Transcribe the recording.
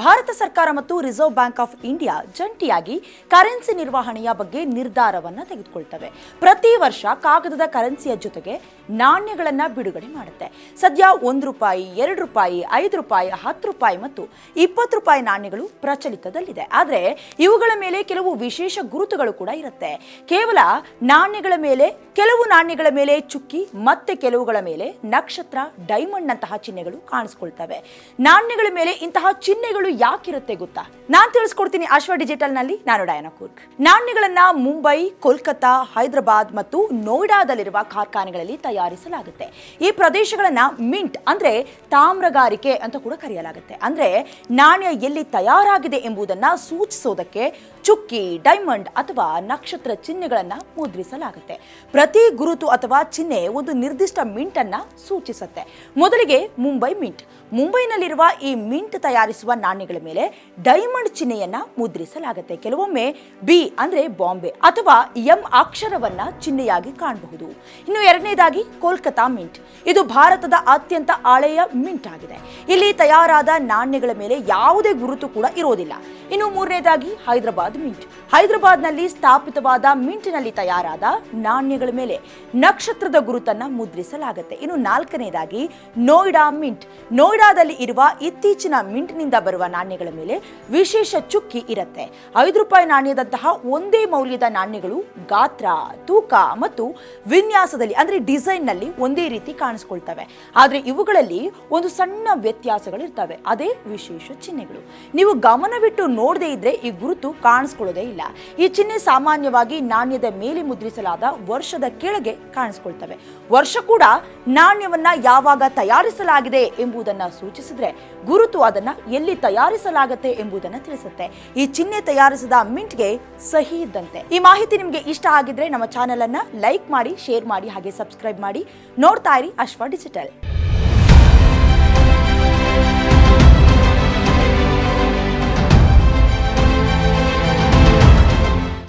ಭಾರತ ಸರ್ಕಾರ ಮತ್ತು reserve bank of India ಜಂಟಿಯಾಗಿ ಕರೆನ್ಸಿ ನಿರ್ವಹಣೆಯ ಬಗ್ಗೆ ನಿರ್ಧಾರವನ್ನು ತೆಗೆದುಕೊಳ್ತವೆ. ಪ್ರತಿ ವರ್ಷ ಕಾಗದದ ಕರೆನ್ಸಿಯ ಜೊತೆಗೆ ನಾಣ್ಯಗಳನ್ನು ಬಿಡುಗಡೆ ಮಾಡುತ್ತೆ. ಸದ್ಯ ₹1, ₹2, ₹5, ₹10 ಮತ್ತು ₹20 ನಾಣ್ಯಗಳು ಪ್ರಚಲಿತದಲ್ಲಿದೆ. ಆದರೆ ಇವುಗಳ ಮೇಲೆ ಕೆಲವು ವಿಶೇಷ ಗುರುತುಗಳು ಕೂಡ ಇರುತ್ತೆ. ಕೇವಲ ನಾಣ್ಯಗಳ ಮೇಲೆ, ಕೆಲವು ನಾಣ್ಯಗಳ ಮೇಲೆ ಚುಕ್ಕಿ ಮತ್ತೆ ಕೆಲವುಗಳ ಮೇಲೆ ನಕ್ಷತ್ರ, ಡೈಮಂಡ್ ನಂತಹ ಚಿಹ್ನೆಗಳು ಕಾಣಿಸ್ಕೊಳ್ತವೆ. ನಾಣ್ಯಗಳ ಮೇಲೆ ಇಂತಹ ಚಿಹ್ನೆಗಳು ಯಾಕಿರುತ್ತೆ ಗೊತ್ತಾ? ನಾನು ತಿಳಿಸ್ಕೊಡ್ತೀನಿ ಅಶ್ವ ಡಿಜಿಟಲ್ ನಲ್ಲಿ. ನಾನು ಡಯಾನಾ ಕೂರ್ಗ್. ನಾಣ್ಯಗಳನ್ನ ಮುಂಬೈ, ಕೋಲ್ಕತಾ, ಹೈದರಾಬಾದ್ ಮತ್ತು ನೋಯ್ಡಾದಲ್ಲಿರುವ ಕಾರ್ಖಾನೆಗಳಲ್ಲಿ ತಯಾರಿಸಲಾಗುತ್ತೆ. ಈ ಪ್ರದೇಶಗಳನ್ನ ಮಿಂಟ್ ಅಂದ್ರೆ ತಾಮ್ರಗಾರಿಕೆ ಅಂತ ಕೂಡ ಕರೆಯಲಾಗುತ್ತೆ. ಅಂದ್ರೆ ನಾಣ್ಯ ಎಲ್ಲಿ ತಯಾರಾಗಿದೆ ಎಂಬುದನ್ನ ಸೂಚಿಸೋದಕ್ಕೆ ಚುಕ್ಕಿ, ಡೈಮಂಡ್ ಅಥವಾ ನಕ್ಷತ್ರ ಚಿಹ್ನೆಗಳನ್ನ ಮುದ್ರಿಸಲಾಗುತ್ತೆ. ಪ್ರತಿ ಗುರುತು ಅಥವಾ ಚಿಹ್ನೆ ಒಂದು ನಿರ್ದಿಷ್ಟ ಮಿಂಟ್ ಅನ್ನ ಸೂಚಿಸುತ್ತೆ. ಮೊದಲಿಗೆ ಮುಂಬೈ ಮಿಂಟ್. ಮುಂಬೈನಲ್ಲಿರುವ ಈ ಮಿಂಟ್ ತಯಾರಿಸುವ ನಾಣ್ಯಗಳ ಮೇಲೆ ಡೈಮಂಡ್ ಚಿಹ್ನೆಯನ್ನ ಮುದ್ರಿಸಲಾಗುತ್ತೆ. ಕೆಲವೊಮ್ಮೆ ಬಿ ಅಂದ್ರೆ ಬಾಂಬೆ ಅಥವಾ ಎಂ ಅಕ್ಷರವನ್ನ ಚಿಹ್ನೆಯಾಗಿ ಕಾಣಬಹುದು. ಇನ್ನು ಎರಡನೇದಾಗಿ ಕೋಲ್ಕತಾ ಮಿಂಟ್. ಇದು ಭಾರತದ ಅತ್ಯಂತ ಹಳೆಯ ಮಿಂಟ್ ಆಗಿದೆ. ಇಲ್ಲಿ ತಯಾರಾದ ನಾಣ್ಯಗಳ ಮೇಲೆ ಯಾವುದೇ ಗುರುತು ಕೂಡ ಇರೋದಿಲ್ಲ. ಇನ್ನು ಮೂರನೇದಾಗಿ ಹೈದರಾಬಾದ್ ಮಿಂಟ್. ಹೈದರಾಬಾದ್ನಲ್ಲಿ ಸ್ಥಾಪಿತವಾದ ಮಿಂಟ್ನಲ್ಲಿ ತಯಾರಾದ ನಾಣ್ಯಗಳ ಮೇಲೆ ನಕ್ಷತ್ರದ ಗುರುತನ್ನ ಮುದ್ರಿಸಲಾಗುತ್ತೆ. ಇನ್ನು ನಾಲ್ಕನೇದಾಗಿ ನೋಯ್ಡಾ ಮಿಂಟ್. ನೋಯ್ಡಾದಲ್ಲಿ ಇರುವ ಇತ್ತೀಚಿನ ಮಿಂಟ್ನಿಂದ ಬರುವ ನಾಣ್ಯಗಳ ಮೇಲೆ ವಿಶೇಷ ಚುಕ್ಕಿ ಇರುತ್ತೆ. ₹5 ನಾಣ್ಯದಂತಹ ಒಂದೇ ಮೌಲ್ಯದ ನಾಣ್ಯಗಳು ಗಾತ್ರ, ತೂಕ ಮತ್ತು ವಿನ್ಯಾಸದಲ್ಲಿ ಅಂದ್ರೆ ಡಿಸೈನ್ ನಲ್ಲಿ ಒಂದೇ ರೀತಿ ಕಾಣಿಸ್ಕೊಳ್ತವೆ. ಆದ್ರೆ ಇವುಗಳಲ್ಲಿ ಒಂದು ಸಣ್ಣ ವ್ಯತ್ಯಾಸಗಳಿರ್ತವೆ. ಅದೇ ವಿಶೇಷ ಚಿಹ್ನೆಗಳು. ನೀವು ಗಮನವಿಟ್ಟು ನೋಡದೇ ಇದ್ರೆ ಈ ಗುರುತು ಕಾಣಿಸ್ಕೊಳ್ಳೋದೇ ಇಲ್ಲ. ಈ ಚಿಹ್ನೆ ಸಾಮಾನ್ಯವಾಗಿ ನಾಣ್ಯದ ಮೇಲೆ ಮುದ್ರಿಸಲಾದ ವರ್ಷದ ಕೆಳಗೆ ಕಾಣಿಸ್ಕೊಳ್ತವೆ. ವರ್ಷ ಕೂಡ ನಾಣ್ಯವನ್ನ ಯಾವಾಗ ತಯಾರಿಸಲಾಗಿದೆ ಎಂಬುದನ್ನ ಸೂಚಿಸಿದ್ರೆ ಗುರುತು ಅದನ್ನ ಎಲ್ಲಿ ತಯಾರಿಸಲಾಗುತ್ತೆ ಎಂಬುದನ್ನು ತಿಳಿಸುತ್ತೆ. ಈ ಚಿಹ್ನೆ ತಯಾರಿಸಿದ ಮಿಂಟ್ಗೆ ಸಹಿ ಇದ್ದಂತೆ. ಈ ಮಾಹಿತಿ ನಿಮಗೆ ಇಷ್ಟ ಆಗಿದ್ರೆ ನಮ್ಮ ಚಾನೆಲ್ ಅನ್ನ ಲೈಕ್ ಮಾಡಿ, ಶೇರ್ ಮಾಡಿ, ಹಾಗೆ ಸಬ್ಸ್ಕ್ರೈಬ್ ಮಾಡಿ. ನೋಡ್ತಾ ಇರಿ ಅಶ್ವ ಡಿಜಿಟಲ್.